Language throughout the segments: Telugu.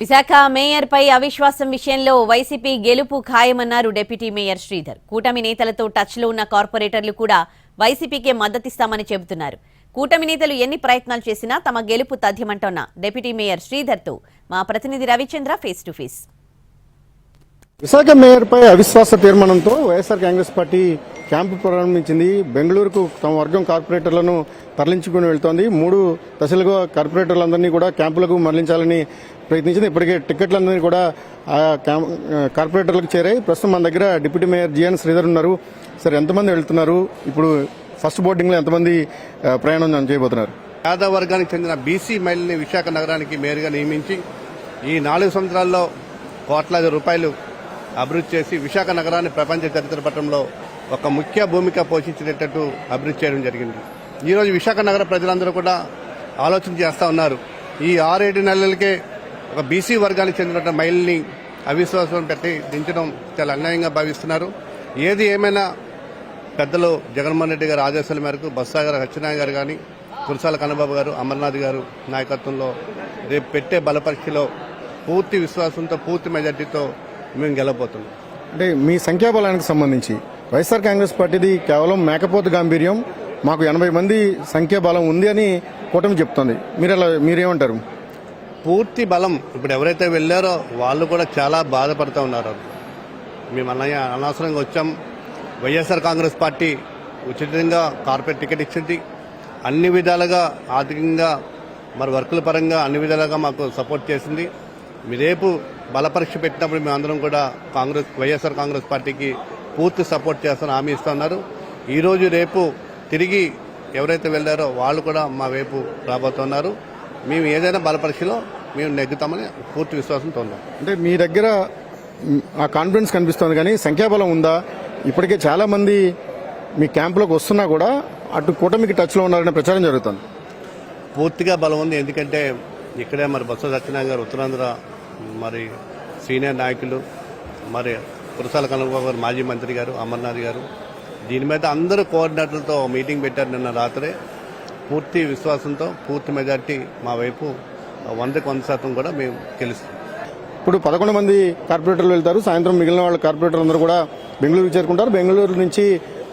విశాఖ మేయర్ పై అవిశ్వాసం విషయంలో వైసీపీ గెలుపు ఖాయమన్నారు డిప్యూటీ మేయర్ శ్రీధర్. కూటమి నేతలతో టచ్ లో ఉన్న కార్పొరేటర్లు కూడా వైసీపీకే మద్దతిస్తామని చెబుతున్నారు. కూటమి నేతలు ఎన్ని ప్రయత్నాలు చేసినా తమ గెలుపు తథ్యమంటోన్న డిప్యూటీ మేయర్ శ్రీధర్ తో మా ప్రతినిధి Ravichandra face to face. Visakha mayor పై అవిశ్వాస తీర్మానంతో వైఎస్ఆర్ కాంగ్రెస్ పార్టీ క్యాంపు ప్రారంభించింది. బెంగళూరుకు తమ వర్గం కార్పొరేటర్లను తరలించుకుని వెళ్తోంది. 3 దశలుగా కార్పొరేటర్లందరినీ కూడా క్యాంపులకు మరలించాలని ప్రయత్నించింది. ఇప్పటికే టికెట్లందరినీ కూడా కార్పొరేటర్లకు చేరాయి. ప్రస్తుతం మన దగ్గర డిప్యూటీ మేయర్ జిఎన్ శ్రీధర్ ఉన్నారు. సార్, ఎంతమంది వెళ్తున్నారు? ఇప్పుడు ఫస్ట్ బోర్డింగ్ లో ఎంతమంది ప్రయాణం చేయబోతున్నారు? యాదవ వర్గానికి చెందిన బీసీ మహిళని విశాఖ నగరానికి మేయర్గా నియమించి ఈ 4 సంవత్సరాల్లో కోట్లాది రూపాయలు అభివృద్ధి చేసి విశాఖ నగరాన్ని ప్రపంచ చరిత్ర పటంలో ఒక ముఖ్య భూమిక పోషించేటట్టు అభివృద్ధి చేయడం జరిగింది. ఈరోజు విశాఖ నగర ప్రజలందరూ కూడా ఆలోచన చేస్తూ ఉన్నారు. ఈ 6-7 నెలలకే ఒక బీసీ వర్గానికి చెందిన మహిళల్ని అవిశ్వాసం పెట్టి దించడం చాలా అన్యాయంగా భావిస్తున్నారు. ఏది ఏమైనా పెద్దలు జగన్మోహన్ రెడ్డి గారి ఆదేశాల మేరకు బొత్స గారు, సత్యనారాయణ గారు కానీ, కురసాల కన్నబాబు గారు, అమర్నాథ్ గారు నాయకత్వంలో రేపు పెట్టే బలపరీక్షలో పూర్తి విశ్వాసంతో పూర్తి మెజార్టీతో మేము గెలవబోతున్నాం. అంటే మీ సంఖ్యాబలానికి సంబంధించి వైఎస్ఆర్ కాంగ్రెస్ పార్టీది కేవలం మేకపోతు గాంభీర్యం, మాకు 80 మంది సంఖ్యాబలం ఉంది అని కూటమి చెప్తోంది. మీరేమంటారు? పూర్తి బలం ఇప్పుడు ఎవరైతే వెళ్లారో వాళ్ళు కూడా చాలా బాధపడుతూ ఉన్నారు. మేము అనవసరంగా వచ్చాం. వైఎస్ఆర్ కాంగ్రెస్ పార్టీ ఉచితంగా కార్పొరేట్ టికెట్ ఇచ్చింది. అన్ని విధాలుగా ఆర్థికంగా మరి వర్కుల పరంగా అన్ని విధాలుగా మాకు సపోర్ట్ చేసింది. రేపు బలపరీక్ష పెట్టినప్పుడు మేమందరం కూడా వైఎస్ఆర్ కాంగ్రెస్ పార్టీకి పూర్తి సపోర్ట్ చేస్తామని హామీ ఇస్తున్నారు. ఈరోజు రేపు తిరిగి ఎవరైతే వెళ్లారో వాళ్ళు కూడా మా వైపు రాబోతున్నారు. మేము ఏదైనా బలపరీక్షలో మేము నెగ్గుతామని పూర్తి విశ్వాసంతో ఉన్నాం. అంటే మీ దగ్గర ఆ కాన్ఫిడెన్స్ కనిపిస్తోంది, కానీ సంఖ్యాబలం ఉందా? ఇప్పటికే చాలా మంది మీ క్యాంపులోకి వస్తున్నా కూడా అటు కూటమికి టచ్లో ఉన్నారనే ప్రచారం జరుగుతుంది. పూర్తిగా బలం ఉంది. ఎందుకంటే ఇక్కడే మరి బొత్స సత్యనారాయణ గారు, ఉత్తరాంధ్ర మరి సీనియర్ నాయకులు, మరి కురసాల కన్నబాబు గారు మాజీ మంత్రి గారు, అమర్నాథ్ గారు, దీని మీద అందరూ కోఆర్డినేటర్లతో మీటింగ్ పెట్టారు నిన్న రాత్రే. పూర్తి విశ్వాసంతో పూర్తి మెజార్టీ మా వైపు 100% కూడా మేము గెలుస్తాం. ఇప్పుడు 11 మంది కార్పొరేటర్లు వెళ్తారు. సాయంత్రం మిగిలిన వాళ్ళ కార్పొరేటర్లు అందరూ కూడా బెంగళూరుకు చేరుకుంటారు. బెంగళూరు నుంచి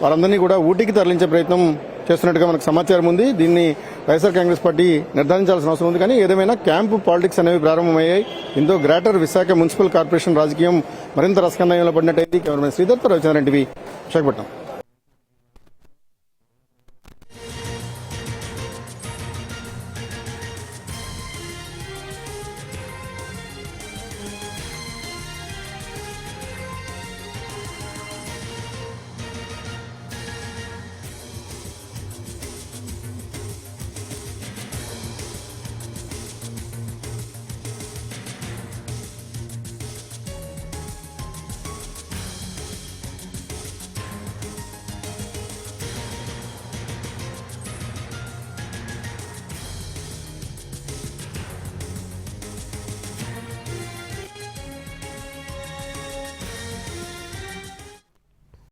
వాళ్ళందరినీ కూడా ఊటీకి తరలించే ప్రయత్నం చేస్తున్నట్టుగా మనకు సమాచారం ఉంది. దీన్ని వైఎస్ఆర్ కాంగ్రెస్ పార్టీ నిర్ధారించాల్సిన అవసరం ఉంది. కానీ ఏదేమైనా క్యాంపు పాలిటిక్స్ అనేవి ప్రారంభమయ్యాయి. ఇందులో గ్రేటర్ విశాఖ మున్సిపల్ కార్పొరేషన్ రాజకీయం మరింత రసకన్నయంలో పడినట్టయింది. Cameraman Sridhar, Ravichandran TV, Visakhapatnam.